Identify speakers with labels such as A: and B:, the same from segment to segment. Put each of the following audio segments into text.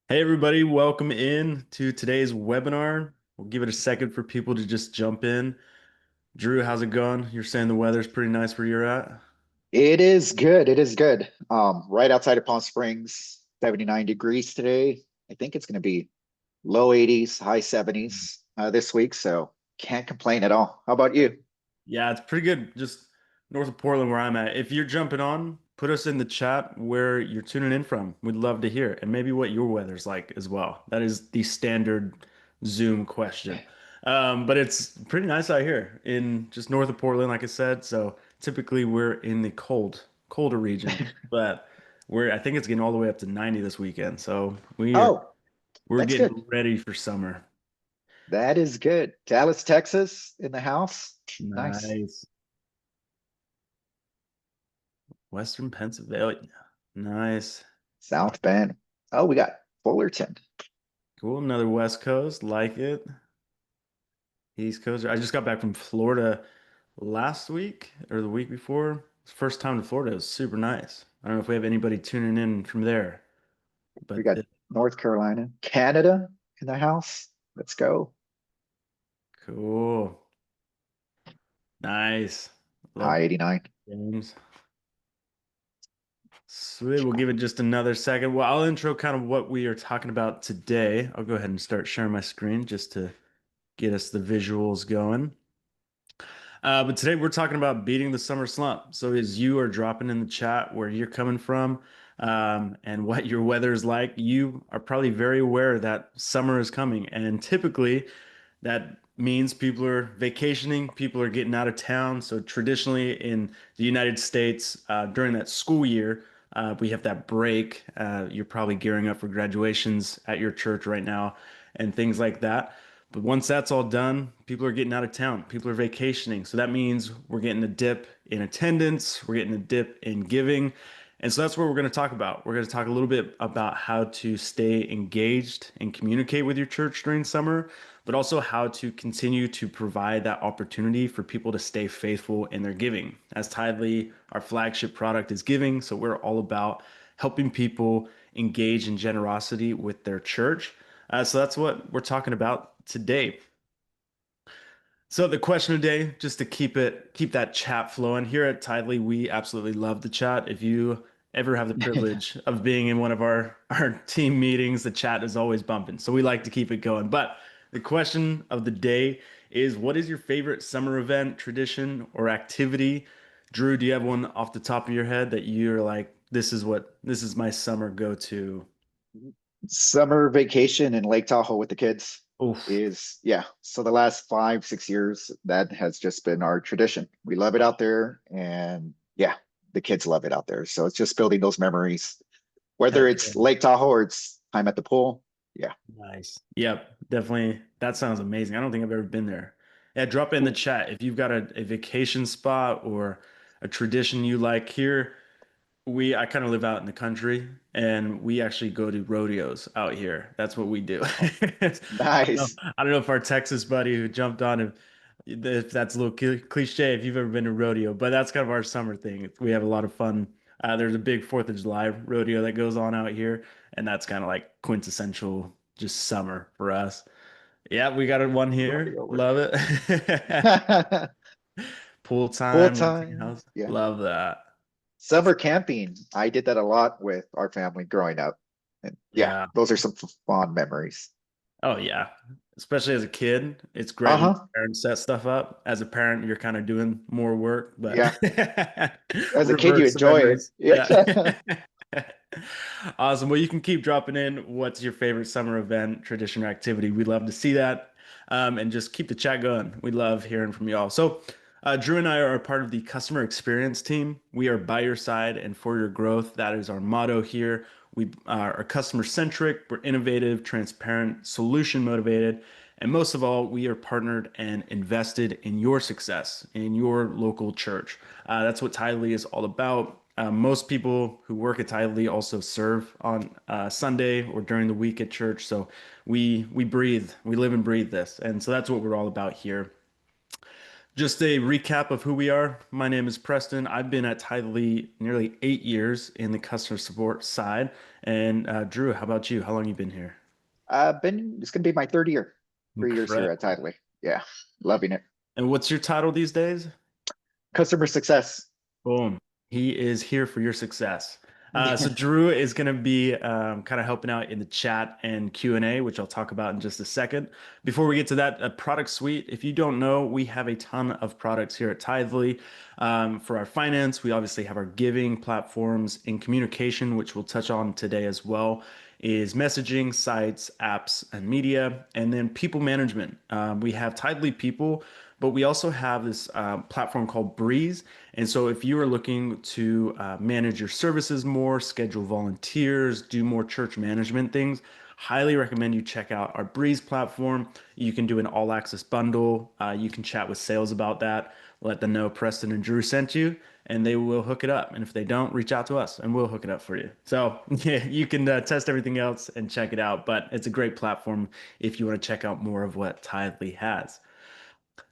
A: Hey everybody, welcome in to today's webinar. We'll give it a second for people to just jump in. Drew, how's it going? You're saying the weather's pretty nice where you're at?
B: It is good. It is good. Right outside of Palm Springs, 79 degrees today. I think it's going to be low 80s, high 70s this week, so can't complain at all. How about you?
A: Yeah, it's pretty good. Just north of Portland where I'm at. If you're jumping on, put us in the chat where you're tuning in from. We'd love to hear it. And maybe what your weather's like as well. That is the standard Zoom question. But it's pretty nice out here in just north of Portland, like I said. So typically we're in the colder region, but I think it's getting all the way up to 90 this weekend. So
B: Oh,
A: we're
B: that's
A: getting
B: good.
A: ready for summer.
B: That is good. Dallas, Texas in the house. Nice.
A: Nice. Western Pennsylvania. Nice.
B: South Bend. Oh, we got Fullerton.
A: Cool. Another West Coast. Like it. East Coast. I just got back from Florida last week or the week before. First time to Florida. It was super nice. I don't know if we have anybody tuning in from there,
B: We
A: but
B: got North Carolina, Canada in the house. Let's go.
A: cool. Nice. Love
B: High 89.
A: games. Sweet. We'll give it just another second. Well, I'll intro kind of what we are talking about today. I'll go ahead and start sharing my screen just to get us the visuals going. But today we're talking about beating the summer slump. So as you are dropping in the chat where you're coming from, and what your weather is like, you are probably very aware that summer is coming. And typically that means people are vacationing, people are getting out of town. So traditionally in the United States, during that school year, we have that break. You're probably gearing up for graduations at your church right now and things like that. But once that's all done, people are getting out of town. People are vacationing. So that means we're getting a dip in attendance, we're getting a dip in giving. And so that's what we're going to talk about. We're going to talk a little bit about how to stay engaged and communicate with your church during summer, but also how to continue to provide that opportunity for people to stay faithful in their giving. As Tithely, our flagship product is giving. So we're all about helping people engage in generosity with their church. So that's what we're talking about today. So the question of the day, just to keep that chat flowing here at Tidely, we absolutely love the chat. If you ever have the privilege of being in one of our team meetings, the chat is always bumping. So we like to keep it going. But the question of the day is, what is your favorite summer event, tradition, or activity? Drew, do you have one off the top of your head that you're like, this is my summer go-to?
B: Summer vacation in Lake Tahoe with the kids
A: Oof.
B: is, yeah. So the last 5, 6 years, that has just been our tradition. We love it out there, and yeah, the kids love it out there. So it's just building those memories, whether
A: Heck
B: it's
A: yeah.
B: Lake Tahoe or it's time at the pool. Yeah.
A: Nice. Yep, definitely. That sounds amazing. I don't think I've ever been there. Yeah, drop it in the chat if you've got a vacation spot or a tradition you like here. I kind of live out in the country and we actually go to rodeos out here. That's what we do.
B: Oh, nice.
A: I don't know if our Texas buddy who jumped on, if that's a little cliche, if you've ever been to rodeo, but that's kind of our summer thing. We have a lot of fun. There's a big 4th of July rodeo that goes on out here, and that's kind of like quintessential just summer for us. Yeah, we got one here.
B: Rodeo
A: Love
B: work.
A: it. Pool
B: Pool
A: time, empty
B: time.
A: house.
B: Yeah.
A: Love that.
B: Summer camping. I did that a lot with our family growing up. And yeah,
A: Yeah.
B: those are some fond memories.
A: Oh yeah. Especially as a kid, it's great when
B: Uh-huh.
A: parents set stuff up. As a parent, you're kind of doing more work, but
B: Yeah. As a kid, you
A: reverse the
B: enjoy it.
A: memories. Yeah.
B: Yeah.
A: Awesome. Well, you can keep dropping in. What's your favorite summer event, tradition, or activity? We'd love to see that. And just keep the chat going. We love hearing from y'all. So, Drew and I are a part of the customer experience team. We are by your side and for your growth. That is our motto here. We are customer centric, we're innovative, transparent, solution motivated, and most of all, we are partnered and invested in your success in your local church. That's what Tithely is all about. Most people who work at Tithely also serve on Sunday or during the week at church. So we live and breathe this, and so that's what we're all about here. Just a recap of who we are. My name is Preston. I've been at Tithely nearly 8 years in the customer support side. And Drew, how about you? How long you been here?
B: It's gonna be my third year, 3 years here at
A: Incredible.
B: Tithely. Yeah, loving it.
A: And what's your title these days?
B: Customer success.
A: Boom. He is here for your success. So Drew is going to be kind of helping out in the chat and Q&A, which I'll talk about in just a second. Before we get to that, a product suite. If you don't know, we have a ton of products here at Tithely. For our finance, we obviously have our giving platforms. In communication, which we'll touch on today as well, is messaging, sites, apps, and media. And then people management. We have Tithely People, but we also have this platform called Breeze. And so if you are looking to manage your services more, schedule volunteers, do more church management things, highly recommend you check out our Breeze platform. You can do an all access bundle. You can chat with sales about that. Let them know Preston and Drew sent you, and they will hook it up. And if they don't, reach out to us and we'll hook it up for you. So yeah, you can test everything else and check it out. But it's a great platform if you want to check out more of what Tithely has.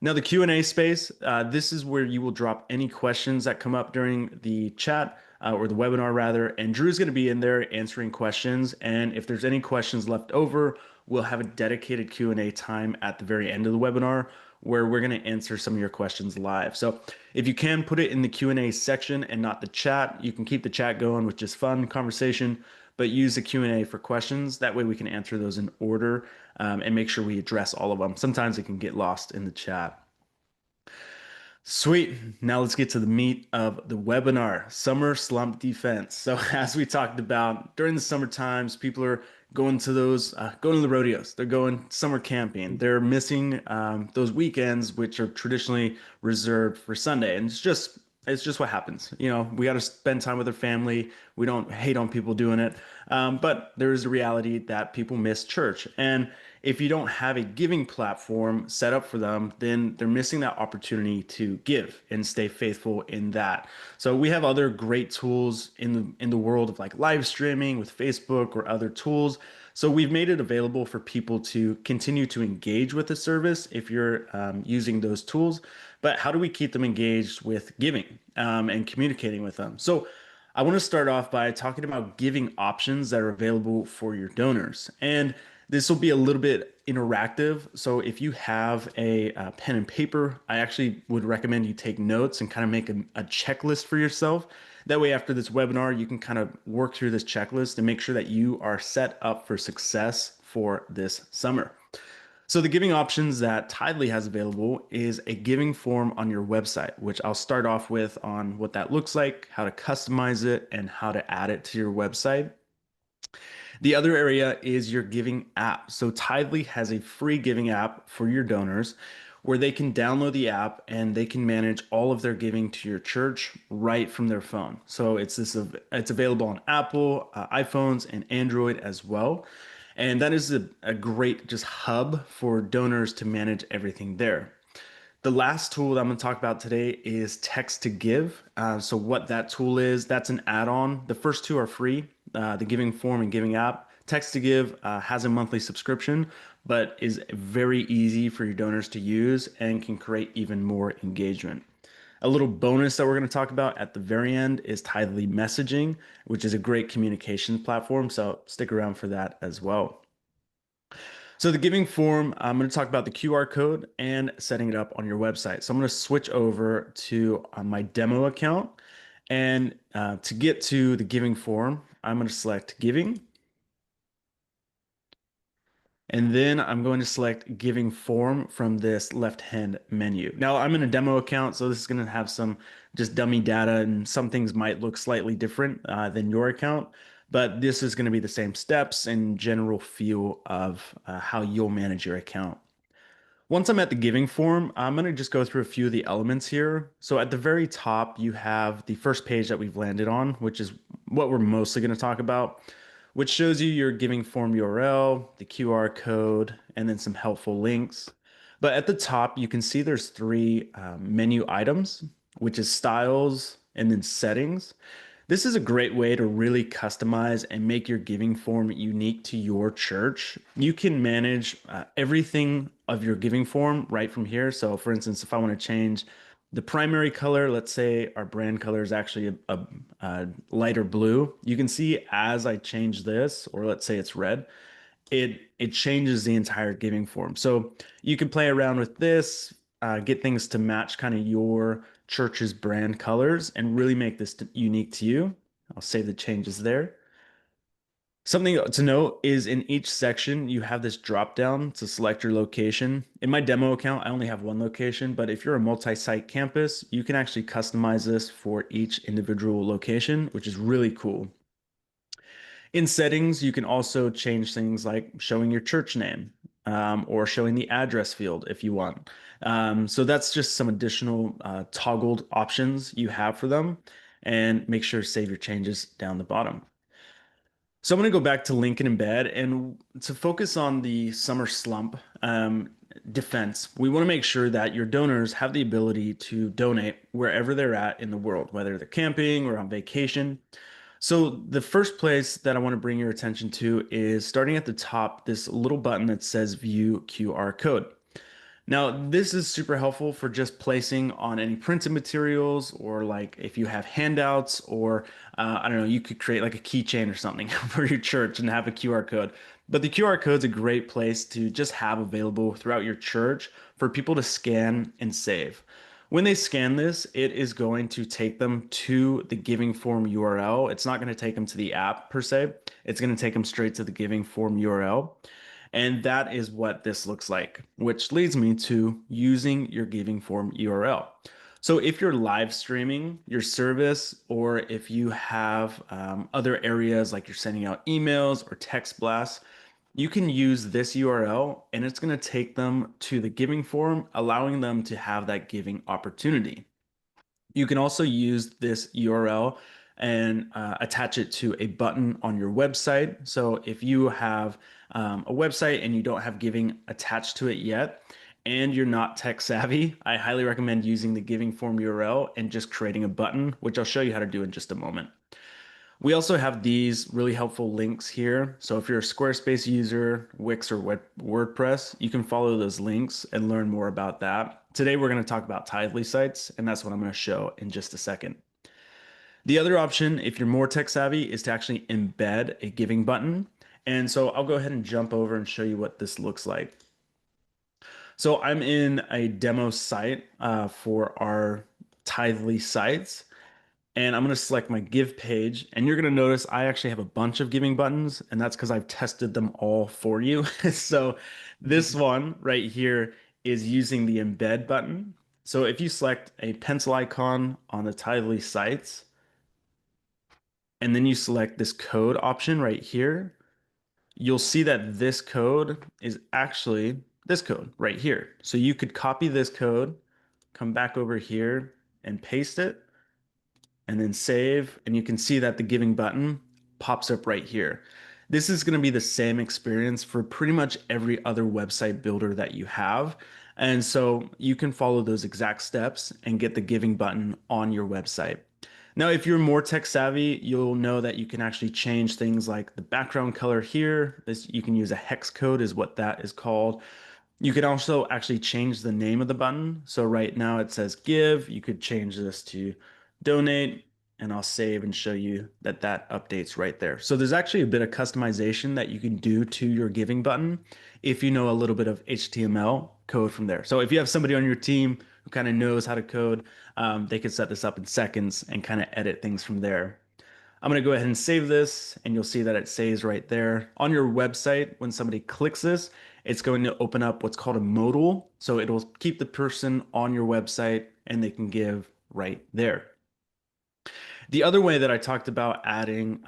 A: Now, the Q&A space, this is where you will drop any questions that come up during the chat or the webinar rather, and Drew's going to be in there answering questions. And if there's any questions left over, we'll have a dedicated Q&A time at the very end of the webinar where we're going to answer some of your questions live. So if you can put it in the Q&A section and not the chat, you can keep the chat going with just fun conversation, but use the Q&A for questions. That way we can answer those in order and make sure we address all of them. Sometimes it can get lost in the chat. Sweet. Now let's get to the meat of the webinar, summer slump defense. So as we talked about during the summer times, people are going to the rodeos. They're going summer camping. They're missing those weekends, which are traditionally reserved for Sunday. And it's just what happens. We got to spend time with our family. We don't hate on people doing it. But there is a reality that people miss church. And if you don't have a giving platform set up for them, then they're missing that opportunity to give and stay faithful in that. So we have other great tools in the world of like live streaming with Facebook or other tools. So we've made it available for people to continue to engage with the service if you're using those tools. But how do we keep them engaged with giving and communicating with them? So I want to start off by talking about giving options that are available for your donors. And this will be a little bit interactive. So if you have a, pen and paper, I actually would recommend you take notes and kind of make a checklist for yourself. That way, after this webinar, you can kind of work through this checklist and make sure that you are set up for success for this summer. So the giving options that Tidely has available is a giving form on your website, which I'll start off with on what that looks like, how to customize it, and how to add it to your website. The other area is your giving app. So Tidely has a free giving app for your donors where they can download the app and they can manage all of their giving to your church right from their phone. So it's available on Apple, iPhones, and Android as well. And that is a great just hub for donors to manage everything there. The last tool that I'm going to talk about today is Text to Give. So what that tool is, that's an add-on. The first two are free, the Giving Form and Giving App. Text to Give has a monthly subscription, but is very easy for your donors to use and can create even more engagement. A little bonus that we're going to talk about at the very end is Tithely Messaging, which is a great communications platform. So stick around for that as well. So the giving form, I'm going to talk about the QR code and setting it up on your website. So I'm going to switch over to my demo account. And to get to the giving form, I'm going to select giving. And then I'm going to select giving form from this left-hand menu. Now I'm in a demo account, so this is going to have some just dummy data and some things might look slightly different than your account, but this is going to be the same steps and general feel of how you'll manage your account. Once I'm at the giving form, I'm going to just go through a few of the elements here. So at the very top, you have the first page that we've landed on, which is what we're mostly going to talk about, which shows you your giving form URL, the QR code, and then some helpful links. But at the top, you can see there's three menu items, which is styles and then settings. This is a great way to really customize and make your giving form unique to your church. You can manage everything of your giving form right from here. So, for instance, if I want to change the primary color, let's say our brand color is actually a lighter blue, you can see as I change this, or let's say it's red, it changes the entire giving form. So you can play around with this, get things to match kind of your church's brand colors, and really make this unique to you. I'll save the changes there. Something to note is in each section, you have this drop down to select your location. In my demo account, I only have one location, but if you're a multi-site campus, you can actually customize this for each individual location, which is really cool. In settings, you can also change things like showing your church name or showing the address field if you want. So that's just some additional toggled options you have for them. And make sure to save your changes down the bottom. So I'm going to go back to link and embed and to focus on the summer slump defense. We want to make sure that your donors have the ability to donate wherever they're at in the world, whether they're camping or on vacation. So the first place that I want to bring your attention to is starting at the top, this little button that says View QR Code. Now, this is super helpful for just placing on any printed materials or like if you have handouts or I don't know, you could create like a keychain or something for your church and have a QR code. But the QR code is a great place to just have available throughout your church for people to scan and save. When they scan this, it is going to take them to the giving form URL. It's not going to take them to the app per se. It's going to take them straight to the giving form URL. And that is what this looks like, which leads me to using your giving form URL. So if you're live streaming your service, or if you have other areas like you're sending out emails or text blasts, you can use this URL and it's going to take them to the giving form, allowing them to have that giving opportunity. You can also use this URL and attach it to a button on your website. So if you have a website and you don't have giving attached to it yet, and you're not tech savvy, I highly recommend using the giving form URL and just creating a button, which I'll show you how to do in just a moment. We also have these really helpful links here. So if you're a Squarespace user, Wix, or WordPress, you can follow those links and learn more about that. Today, we're going to talk about Tithely sites, and that's what I'm going to show in just a second. The other option, if you're more tech savvy, is to actually embed a giving button. And so I'll go ahead and jump over and show you what this looks like. So I'm in a demo site for our Tithely sites. And I'm going to select my give page. And you're going to notice I actually have a bunch of giving buttons, and that's because I've tested them all for you. So this one right here is using the embed button. So if you select a pencil icon on the Tithely sites, and then you select this code option right here, you'll see that this code is actually this code right here. So you could copy this code, come back over here and paste it and then save. And you can see that the giving button pops up right here. This is going to be the same experience for pretty much every other website builder that you have. And so you can follow those exact steps and get the giving button on your website. Now, if you're more tech savvy, you'll know that you can actually change things like the background color here. This, you can use a hex code is what that is called. You can also actually change the name of the button. So right now it says give. You could change this to donate, and I'll save and show you that that updates right there. So there's actually a bit of customization that you can do to your giving button if you know a little bit of HTML code from there. So if you have somebody on your team who kind of knows how to code, they could set this up in seconds and kind of edit things from there. I'm going to go ahead and save this, and you'll see that it saves right there. On your website, when somebody clicks this, it's going to open up what's called a modal. So it'll keep the person on your website and they can give right there. The other way that I talked about adding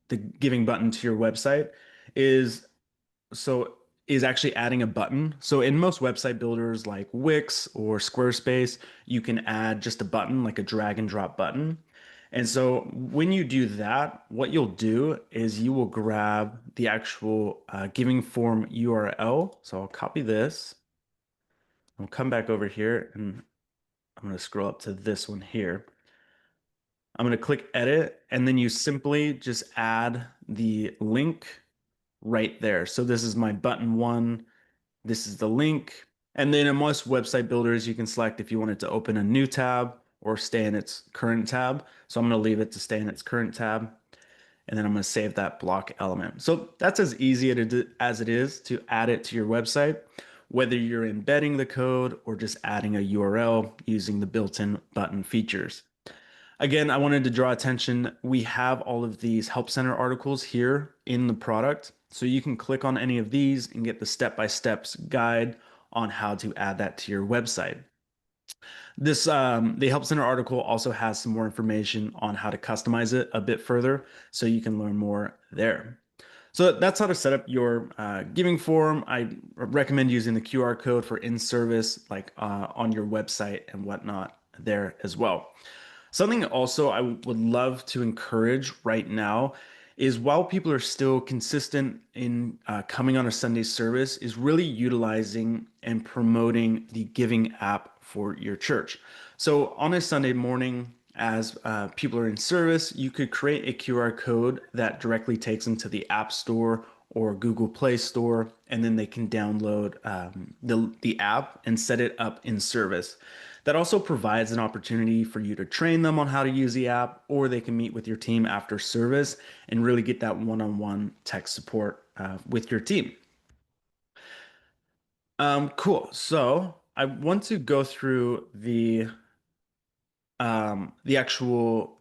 A: the giving button to your website is so is actually adding a button. So in most website builders like Wix or Squarespace, you can add just a button, like a drag and drop button. And so when you do that, what you'll do is you will grab the actual giving form URL. So I'll copy this. I'll come back over here and I'm going to scroll up to this one here. I'm going to click edit, and then you simply just add the link right there. So this is my button one. This is the link. And then in most website builders, you can select if you want it to open a new tab or stay in its current tab. So I'm going to leave it to stay in its current tab. And then I'm going to save that block element. So that's as easy as it is to add it to your website, whether you're embedding the code or just adding a URL using the built-in button features. Again, I wanted to draw attention. We have all of these Help Center articles here in the product. So you can click on any of these and get the step-by-steps guide on how to add that to your website. The Help Center article also has some more information on how to customize it a bit further, so you can learn more there. So that's how to set up your giving form. I recommend using the QR code for in-service, like on your website and whatnot there as well. Something also I would love to encourage right now is while people are still consistent in coming on a Sunday service, is really utilizing and promoting the giving app for your church. So on a Sunday morning, as people are in service, you could create a QR code that directly takes them to the App Store or Google Play Store, and then they can download the app and set it up in service. That also provides an opportunity for you to train them on how to use the app, or they can meet with your team after service and really get that one-on-one tech support with your team. Cool. So I want to go through the actual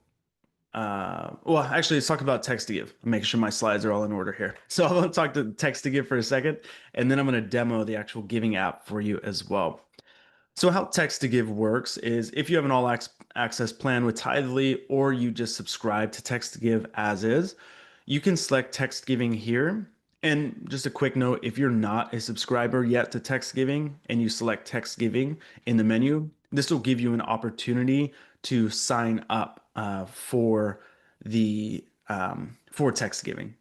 A: well, actually, let's talk about text to give. Make sure my slides are all in order here. So I want to talk to text to give for a second, and then I'm going to demo the actual giving app for you as well. So how text to give works is if you have an all access plan with Tithely or you just subscribe to text to give as is, you can select text giving here. And just a quick note, if you're not a subscriber yet to text giving and you select text giving in the menu, this will give you an opportunity to sign up for text giving.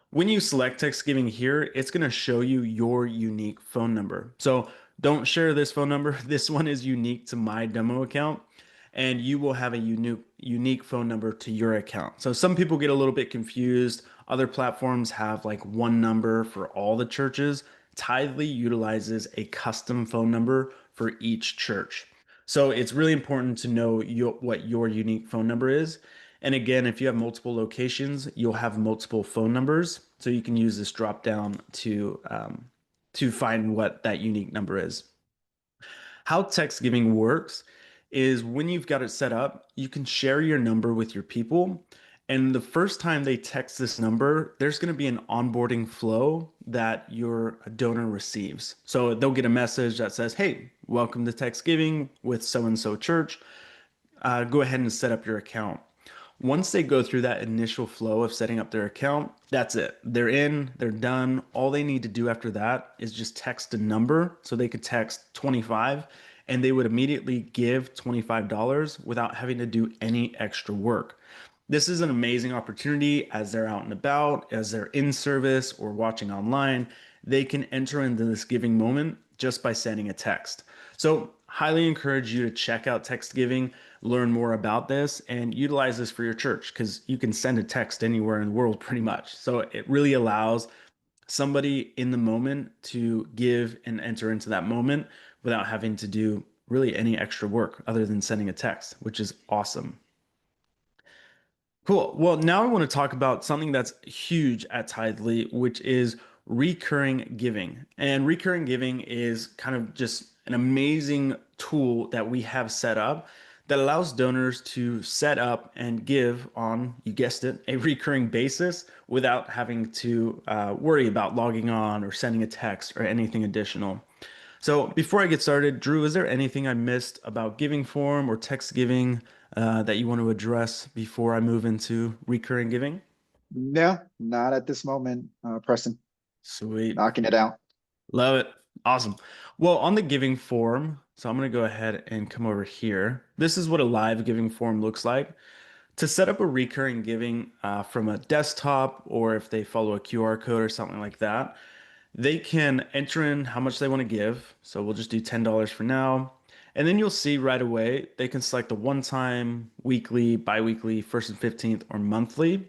A: When you select text giving here, it's going to show you your unique phone number. So don't share this phone number. This one is unique to my demo account, and you will have a unique phone number to your account. So some people get a little bit confused. Other platforms have like one number for all the churches. Tithely utilizes a custom phone number for each church. So it's really important to know what your unique phone number is. And again, if you have multiple locations, you'll have multiple phone numbers. So you can use this drop down to find what that unique number is. How text giving works is when you've got it set up, you can share your number with your people. And the first time they text this number, there's going to be an onboarding flow that your donor receives. So they'll get a message that says, "Hey, welcome to text giving with so and so church. Go ahead and set up your account." Once they go through that initial flow of setting up their account, that's it. They're in, they're done. All they need to do after that is just text a number. So they could text 25 and they would immediately give $25 without having to do any extra work. This is an amazing opportunity as they're out and about, as they're in service or watching online. They can enter into this giving moment just by sending a text. So, highly encourage you to check out text giving, learn more about this, and utilize this for your church because you can send a text anywhere in the world pretty much. So, it really allows somebody in the moment to give and enter into that moment without having to do really any extra work other than sending a text, which is awesome. Cool. Well, now I want to talk about something that's huge at Tithely, which is recurring giving. And recurring giving is kind of just an amazing tool that we have set up that allows donors to set up and give on, you guessed it, a recurring basis without having to worry about logging on or sending a text or anything additional. So before I get started, Drew, is there anything I missed about giving form or text giving that you want to address before I move into recurring giving?
B: No, not at this moment, Preston.
A: Sweet.
B: Knocking it out.
A: Love it. Awesome. Well, on the giving form, so I'm going to go ahead and come over here. This is what a live giving form looks like. To set up a recurring giving from a desktop or if they follow a QR code or something like that, they can enter in how much they want to give. So we'll just do $10 for now. And then you'll see right away they can select a one time, weekly, bi-weekly, first and 15th, or monthly.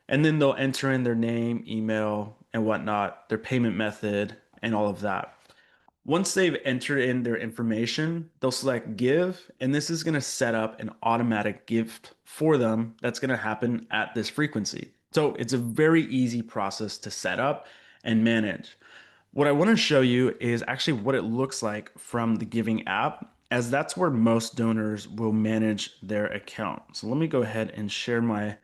A: And then they'll enter in their name, email, and whatnot, their payment method, and all of that. Once they've entered in their information, they'll select give, and this is going to set up an automatic gift for them that's going to happen at this frequency. So it's a very easy process to set up and manage. What I want to show you is actually what it looks like from the Giving app, as that's where most donors will manage their account. So let me go ahead and share my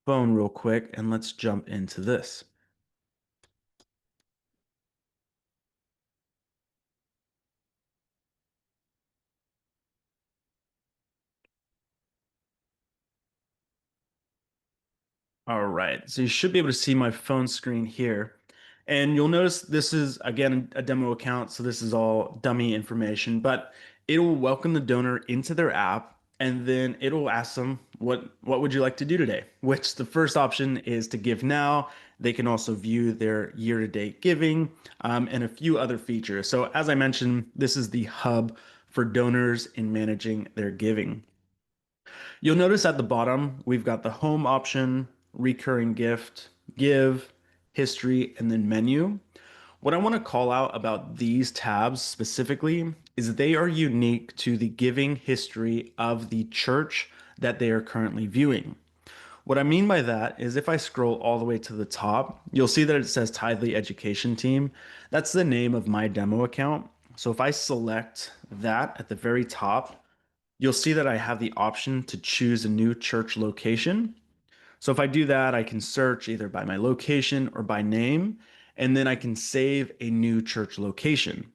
A: phone real quick and let's jump into this. All right, so you should be able to see my phone screen here. And you'll notice this is, again, a demo account, so this is all dummy information, but it will welcome the donor into their app, and then it'll ask them, what would you like to do today? Which the first option is to give now. They can also view their year-to-date giving, and a few other features. So as I mentioned, this is the hub for donors in managing their giving. You'll notice at the bottom, we've got the home option, recurring gift, give, history, and then menu. What I want to call out about these tabs specifically is they are unique to the giving history of the church that they are currently viewing. What I mean by that is if I scroll all the way to the top, you'll see that it says Tithely Education Team. That's the name of my demo account. So if I select that at the very top, you'll see that I have the option to choose a new church location. So if I do that, I can search either by my location or by name, and then I can save a new church location.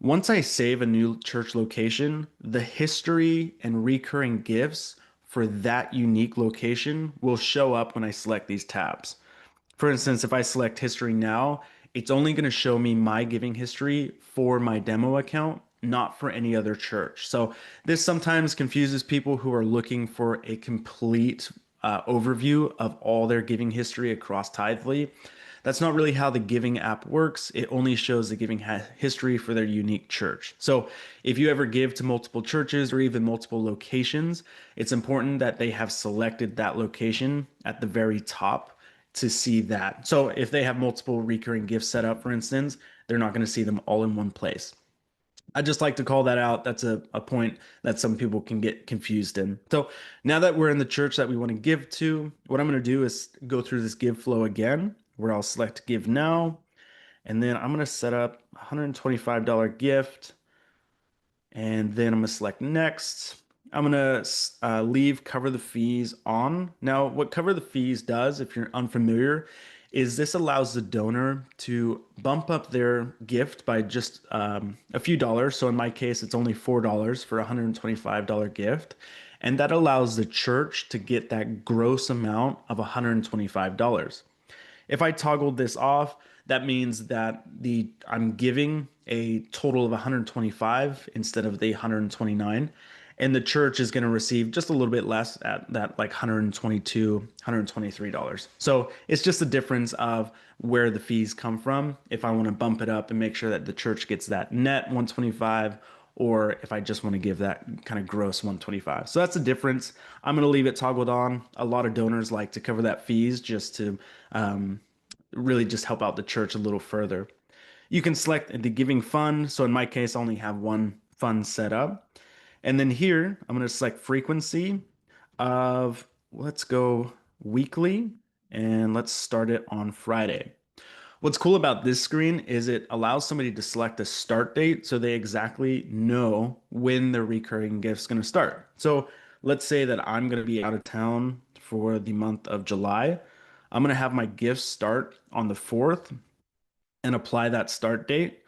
A: Once I save a new church location, the history and recurring gifts for that unique location will show up when I select these tabs. For instance, if I select history now, it's only going to show me my giving history for my demo account, not for any other church. So this sometimes confuses people who are looking for a complete overview of all their giving history across Tithely. That's not really how the giving app works. It only shows the giving history for their unique church. So if you ever give to multiple churches or even multiple locations, it's important that they have selected that location at the very top to see that. So if they have multiple recurring gifts set up, for instance, they're not going to see them all in one place. I just like to call that out. That's a point that some people can get confused in. So now that we're in the church that we want to give to, what I'm going to do is go through this give flow again, where I'll select give now, and then I'm going to set up $125 gift. And then I'm going to select next. I'm going to leave cover the fees on. Now, what cover the fees does, if you're unfamiliar, is this allows the donor to bump up their gift by just a few dollars. So in my case, it's only $4 for a $125 gift. And that allows the church to get that gross amount of $125. If I toggled this off, that means that the I'm giving a total of 125 instead of the 129, and the church is going to receive just a little bit less at that like 122, $123. So it's just a difference of where the fees come from. If I want to bump it up and make sure that the church gets that net 125, or if I just want to give that kind of gross 125. So that's the difference. I'm going to leave it toggled on. A lot of donors like to cover that fees just to really just help out the church a little further. You can select the giving fund. So in my case, I only have one fund set up. And then here, I'm going to select frequency of, let's go weekly, and let's start it on Friday. What's cool about this screen is it allows somebody to select a start date so they exactly know when their recurring gift's going to start. So let's say that I'm going to be out of town for the month of July. I'm going to have my gifts start on the 4th and apply that start date.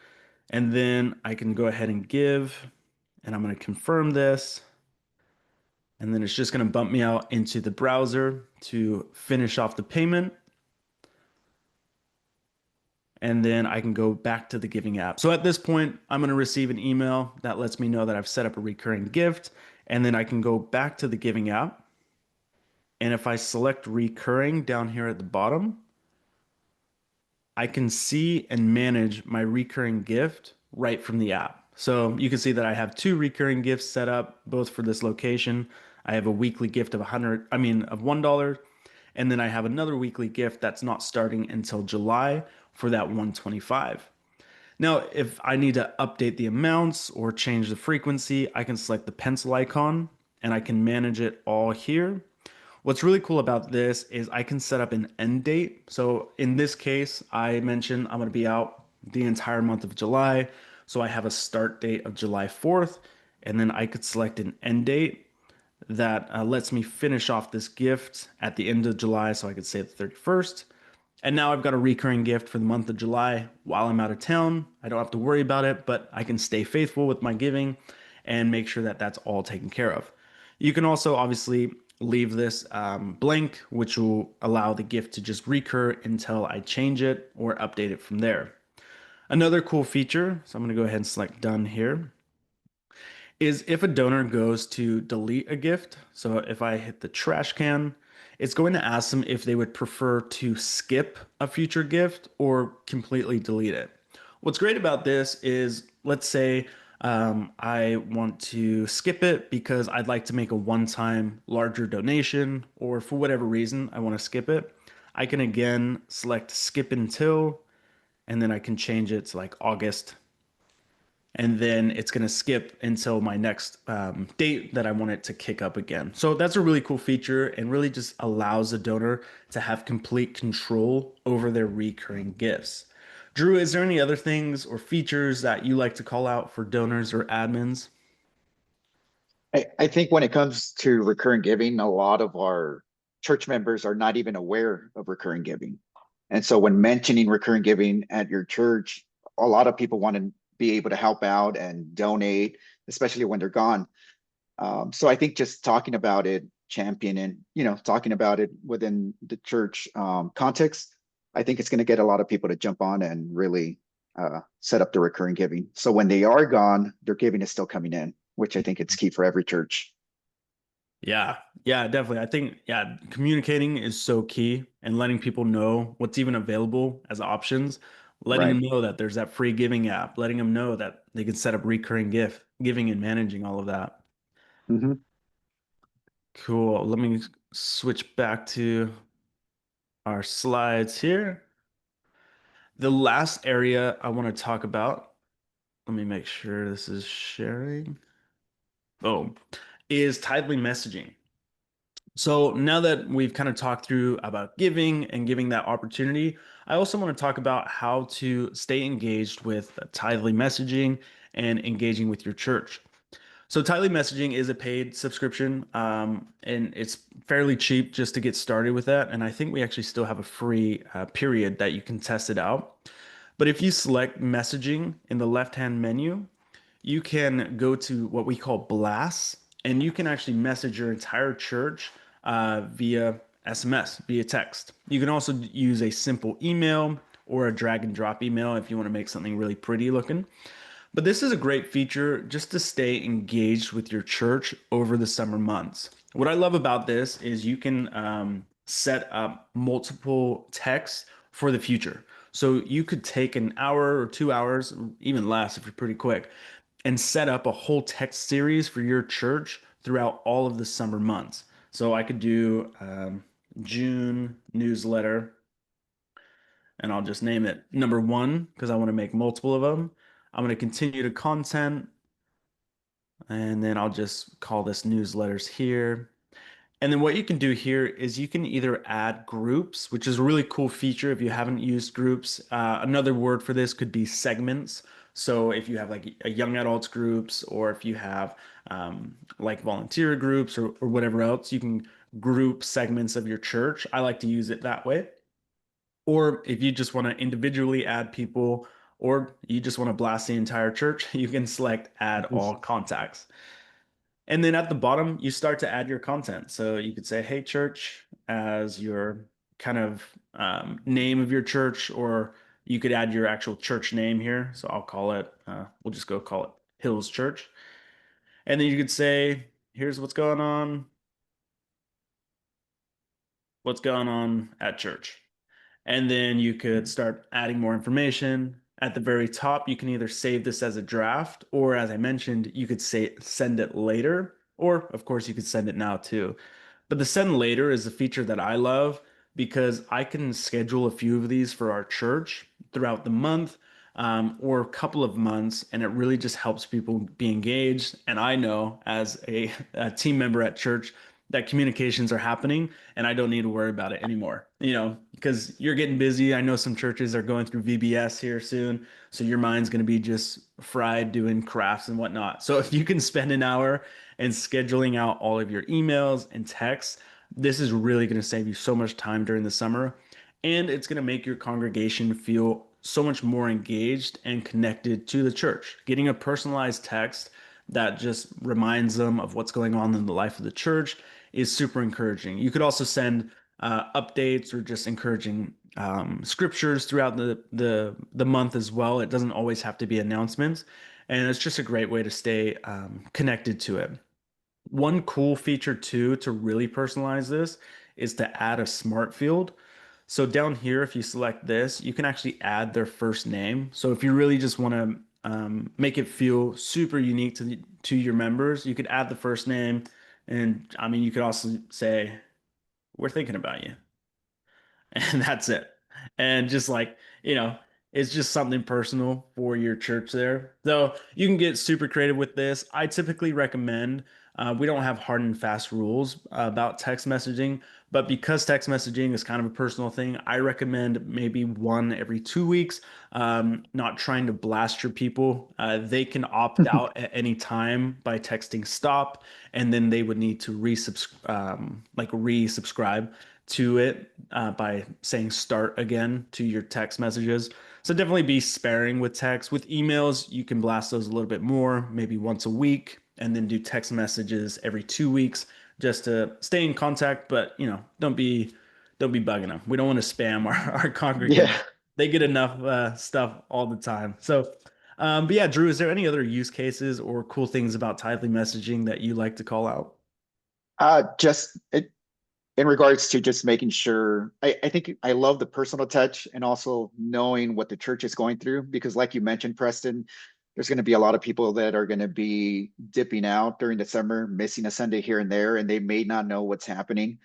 A: And then I can go ahead and give, and I'm going to confirm this. And then it's just going to bump me out into the browser to finish off the payment. And then I can go back to the giving app. So at this point, I'm going to receive an email that lets me know that I've set up a recurring gift. And then I can go back to the giving app. And if I select recurring down here at the bottom, I can see and manage my recurring gift right from the app. So you can see that I have two recurring gifts set up, both for this location. I have a weekly gift of 100, I mean, of $1, and then I have another weekly gift that's not starting until July for that 125. Now, if I need to update the amounts or change the frequency, I can select the pencil icon and I can manage it all here. What's really cool about this is I can set up an end date. So in this case, I mentioned I'm going to be out the entire month of July. So I have a start date of July 4th, and then I could select an end date that lets me finish off this gift at the end of July. So I could say the 31st. And now I've got a recurring gift for the month of July while I'm out of town. I don't have to worry about it, but I can stay faithful with my giving and make sure that that's all taken care of. You can also obviously leave this blank, which will allow the gift to just recur until I change it or update it from there. Another cool feature, so I'm going to go ahead and select done here, is if a donor goes to delete a gift. So if I hit the trash can, it's going to ask them if they would prefer to skip a future gift or completely delete it. What's great about this is, let's say I want to skip it because I'd like to make a one-time larger donation, or for whatever reason I want to skip it. I can again select skip until, and then I can change it to like August, and then it's going to skip until my next date that I want it to kick up again. So that's a really cool feature and really just allows the donor to have complete control over their recurring gifts. Drew, is there any other things or features that you like to call out for donors or admins?
B: I think when it comes to recurring giving, a lot of our church members are not even aware of recurring giving. And so when mentioning recurring giving at your church, a lot of people want to be able to help out and donate, especially when they're gone. So I think just talking about it, championing, talking about it within the church context, I think it's going to get a lot of people to jump on and really set up the recurring giving. So when they are gone, their giving is still coming in, which I think it's key for every church.
A: Yeah, yeah, definitely. I think, yeah, communicating is so key and letting people know what's even available as options, letting
B: Right.
A: them know that there's that free giving app, letting them know that they can set up recurring gift giving and managing all of that.
B: Hmm.
A: Cool. Let me switch back to our slides here. The last area I want to talk about, let me make sure this is sharing. Oh, is Tithely messaging. So now that we've kind of talked through about giving and giving that opportunity, I also want to talk about how to stay engaged with Tithely messaging and engaging with your church. So Tithely messaging is a paid subscription, and it's fairly cheap just to get started with that. And I think we actually still have a free period that you can test it out. But if you select messaging in the left-hand menu, you can go to what we call blasts, and you can actually message your entire church via SMS, via text. You can also use a simple email or a drag and drop email if you want to make something really pretty looking. But this is a great feature just to stay engaged with your church over the summer months. What I love about this is you can set up multiple texts for the future. So you could take an hour or 2 hours, even less if you're pretty quick, and set up a whole text series for your church throughout all of the summer months. So I could do June newsletter, and I'll just name it number one because I want to make multiple of them. I'm going to continue to content, and then I'll just call this newsletters here. And then what you can do here is you can either add groups, which is a really cool feature if you haven't used groups. Another word for this could be segments. So if you have like a young adults groups, or if you have like volunteer groups, or whatever else, you can group segments of your church. I like to use it that way. Or if you just want to individually add people, or you just want to blast the entire church, you can select add all contacts. And then at the bottom, you start to add your content. So you could say, hey, church, as your kind of name of your church, or you could add your actual church name here. So I'll call it, we'll just go call it Hills Church. And then you could say, here's what's going on at church. And then you could start adding more information. At the very top, you can either save this as a draft, or as I mentioned, you could say send it later, or of course, you could send it now too. But the send later is a feature that I love because I can schedule a few of these for our church throughout the month, or a couple of months, and it really just helps people be engaged. And I know as a team member at church that communications are happening and I don't need to worry about it anymore. Because you're getting busy. I know some churches are going through VBS here soon, so your mind's going to be just fried doing crafts and whatnot. So if you can spend an hour and scheduling out all of your emails and texts, this is really going to save you so much time during the summer. And it's going to make your congregation feel so much more engaged and connected to the church. Getting a personalized text that just reminds them of what's going on in the life of the church is super encouraging. You could also send updates or just encouraging scriptures throughout the month as well. It doesn't always have to be announcements, and it's just a great way to stay connected to it. One cool feature too to really personalize this is to add a smart field. So down here, if you select this, you can actually add their first name. So if you really just want to make it feel super unique to your members, you could add the first name, and I mean you could also say, "We're thinking about you." And that's it. And just like, you know, it's just something personal for your church there. So you can get super creative with this. I typically recommend, we don't have hard and fast rules about text messaging, but because text messaging is kind of a personal thing, I recommend maybe one every 2 weeks. Not trying to blast your people. They can opt out at any time by texting stop, and then they would need to resubscribe to it by saying start again to your text messages. So definitely be sparing with text. With emails, you can blast those a little bit more, maybe once a week, and then do text messages every 2 weeks just to stay in contact. But don't be bugging them. We don't want to spam our
B: Yeah.
A: congregants. They get enough stuff all the time. So, but yeah, Drew, is there any other use cases or cool things about Tithely messaging that you like to call out?
B: Just in regards to just making sure, I think I love the personal touch and also knowing what the church is going through because, like you mentioned, Preston, there's going to be a lot of people that are going to be dipping out during the summer, missing a Sunday here and there, and they may not know what's happening.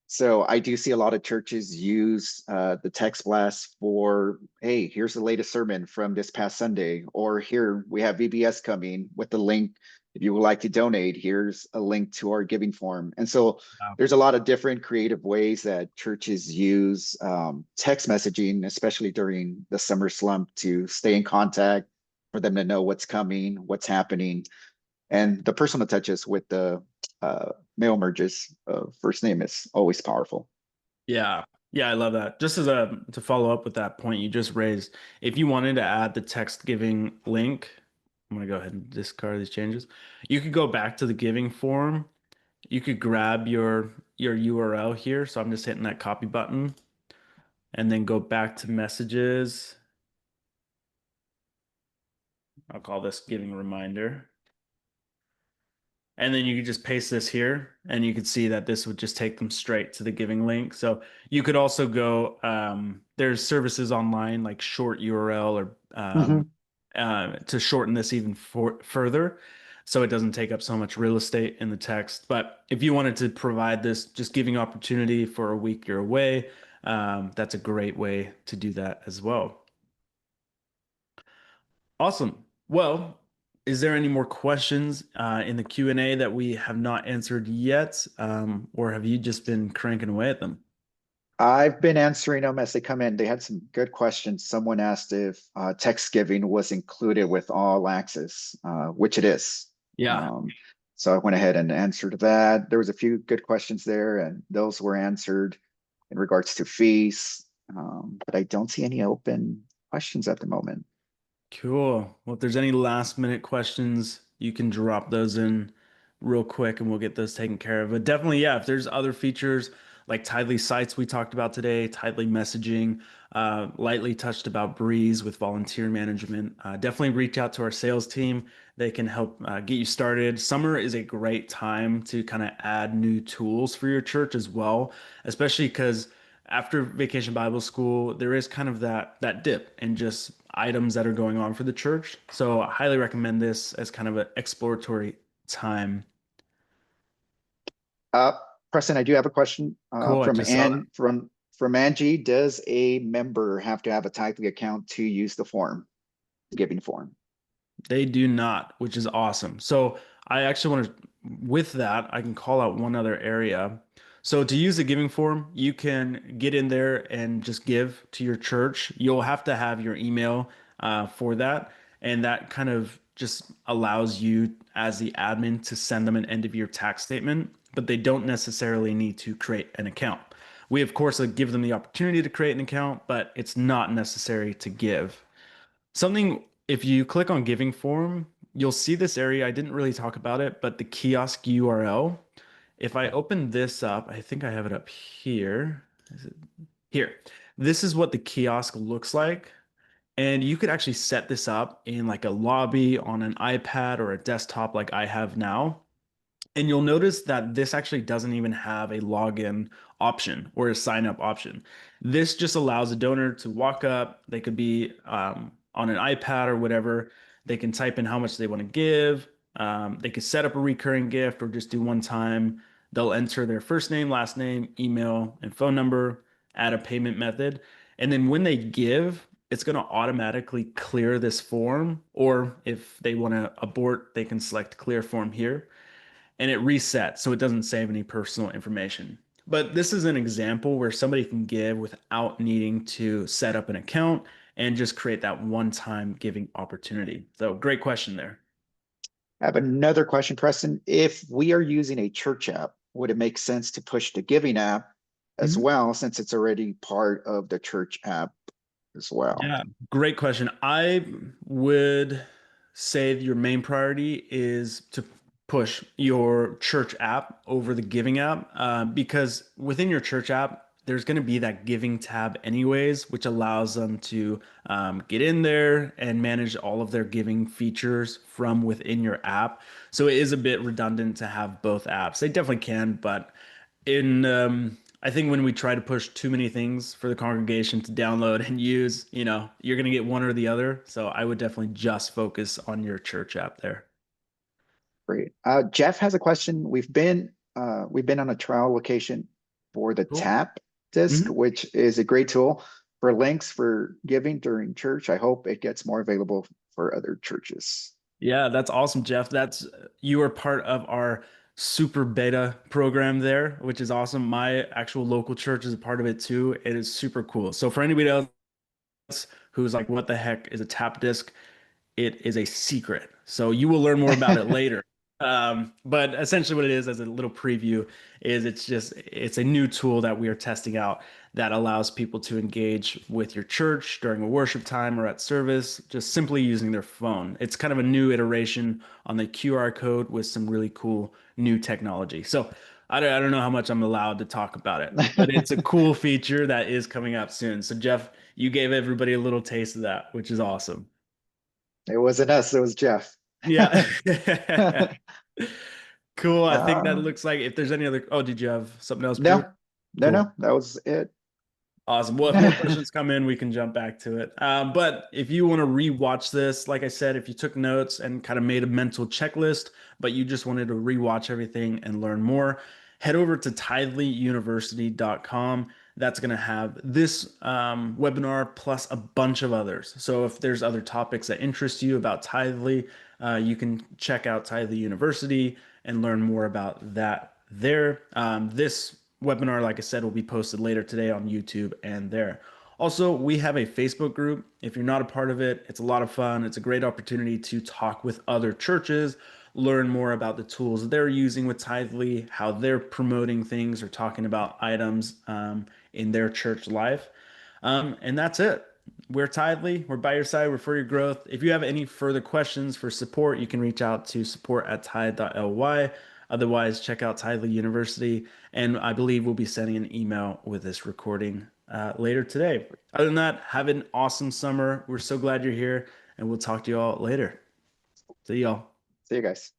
B: So I do see a lot of churches use the text blast for, hey, here's the latest sermon from this past Sunday, or here we have VBS coming with the link. If you would like to donate, here's a link to our giving form. And so there's a lot of different creative ways that churches use text messaging, especially during the summer slump, to stay in contact, for them to know what's coming, what's happening, and the personal touches with the mail merges first name is always powerful.
A: Yeah. Yeah, I love that. Just as a to follow up with that point you just raised, if you wanted to add the text giving link, I'm gonna go ahead and discard these changes. You could go back to the giving form. You could grab your URL here. So I'm just hitting that copy button and then go back to messages. I'll call this giving reminder. And then you could just paste this here and you could see that this would just take them straight to the giving link. So you could also go, there's services online like short URL or
B: Mhm.
A: to shorten this even further. So it doesn't take up so much real estate in the text. But if you wanted to provide this just giving opportunity for a week you're away, that's a great way to do that as well. Awesome. Well, is there any more questions in the Q&A that we have not answered yet, or have you just been cranking away at them?
B: I've been answering them as they come in. They had some good questions. Someone asked if text giving was included with all access, which it is.
A: Yeah.
B: Um, so I went ahead and answered that. There was a few good questions there, and those were answered in regards to fees. But I don't see any open questions at the moment.
A: Cool. Well, if there's any last minute questions, you can drop those in real quick and we'll get those taken care of. But definitely, yeah, if there's other features like Tidely Sites we talked about today, Tidely Messaging, lightly touched about Breeze with volunteer management, definitely reach out to our sales team. They can help get you started. Summer is a great time to kind of add new tools for your church as well, especially because after Vacation Bible School, there is kind of that dip and just items that are going on for the church. So I highly recommend this as kind of an exploratory time.
B: Uh, Preston, I do have a question
A: Cool. I just saw that.
B: from Angie. Does a member have to have a Tithely account to use the form, the giving form?
A: They do not, which is awesome. So I actually want to, with that, I can call out one other area. So to use the giving form, you can get in there and just give to your church. You'll have to have your email for that, and that kind of just allows you as the admin to send them an end of year tax statement, but they don't necessarily need to create an account. We, of course, give them the opportunity to create an account, but it's not necessary to give. Something, if you click on giving form, you'll see this area. I didn't really talk about it, but the kiosk URL. If I open this up, I think I have it up here. Is it here? This is what the kiosk looks like. And you could actually set this up in like a lobby on an iPad or a desktop like I have now. And you'll notice that this actually doesn't even have a login option or a sign up option. This just allows a donor to walk up. They could be on an iPad or whatever. They can type in how much they want to give. They could set up a recurring gift or just do one time. They'll enter their first name, last name, email, and phone number, add a payment method. And then when they give, it's going to automatically clear this form. Or if they want to abort, they can select clear form here and it resets so it doesn't save any personal information. But this is an example where somebody can give without needing to set up an account and just create that one-time giving opportunity. So great question there.
B: I have another question, Preston. If we are using a church app, would it make sense to push the giving app as
A: Mhm.
B: well, since it's already part of the church app as well?
A: Yeah, great question. I would say your main priority is to push your church app over the giving app because within your church app, there's going to be that giving tab anyways, which allows them to get in there and manage all of their giving features from within your app. So it is a bit redundant to have both apps. They definitely can, but in I think when we try to push too many things for the congregation to download and use, you're going to get one or the other. So I would definitely just focus on your church app there.
B: Great. Jeff has a question. We've been on a trial location for the
A: Cool.
B: tap disk,
A: Mhm.
B: which is a great tool for links for giving during church. I hope it gets more available for other churches.
A: Yeah, that's awesome, Jeff. That's you are part of our super beta program there, which is awesome. My actual local church is a part of it too. It is super cool. So for anybody else who's like, what the heck is a tap disk? It is a secret. So you will learn more about it later. But essentially what it is as a little preview is it's a new tool that we are testing out that allows people to engage with your church during a worship time or at service, just simply using their phone. It's kind of a new iteration on the QR code with some really cool new technology. So I don't know how much I'm allowed to talk about it, but it's a cool feature that is coming up soon. So Jeff, you gave everybody a little taste of that, which is awesome.
B: It wasn't us, it was Jeff.
A: Yeah. Cool. I think that
B: Um,
A: looks like if there's any other. Oh, did you have something else, Drew?
B: no, no,
A: Cool.
B: no, that was it.
A: Awesome. Well, if more questions come in, we can jump back to it. But if you want to rewatch this, like I said, if you took notes and kind of made a mental checklist, but you just wanted to rewatch everything and learn more, head over to tithelyuniversity.com. That's going to have this webinar plus a bunch of others. So if there's other topics that interest you about Tithely, you can check out Tithely University and learn more about that there. This webinar, like I said, will be posted later today on YouTube and there. Also, we have a Facebook group. If you're not a part of it, it's a lot of fun. It's a great opportunity to talk with other churches, learn more about the tools they're using with Tithely, how they're promoting things or talking about items in their church life. And that's it. We're Tithely. We're by your side. We're for your growth. If you have any further questions for support, you can reach out to support@tithe.ly. Otherwise, check out Tithely University. And I believe we'll be sending an email with this recording later today. Other than that, have an awesome summer. We're so glad you're here, and we'll talk to you all later. See y'all.
B: See you guys.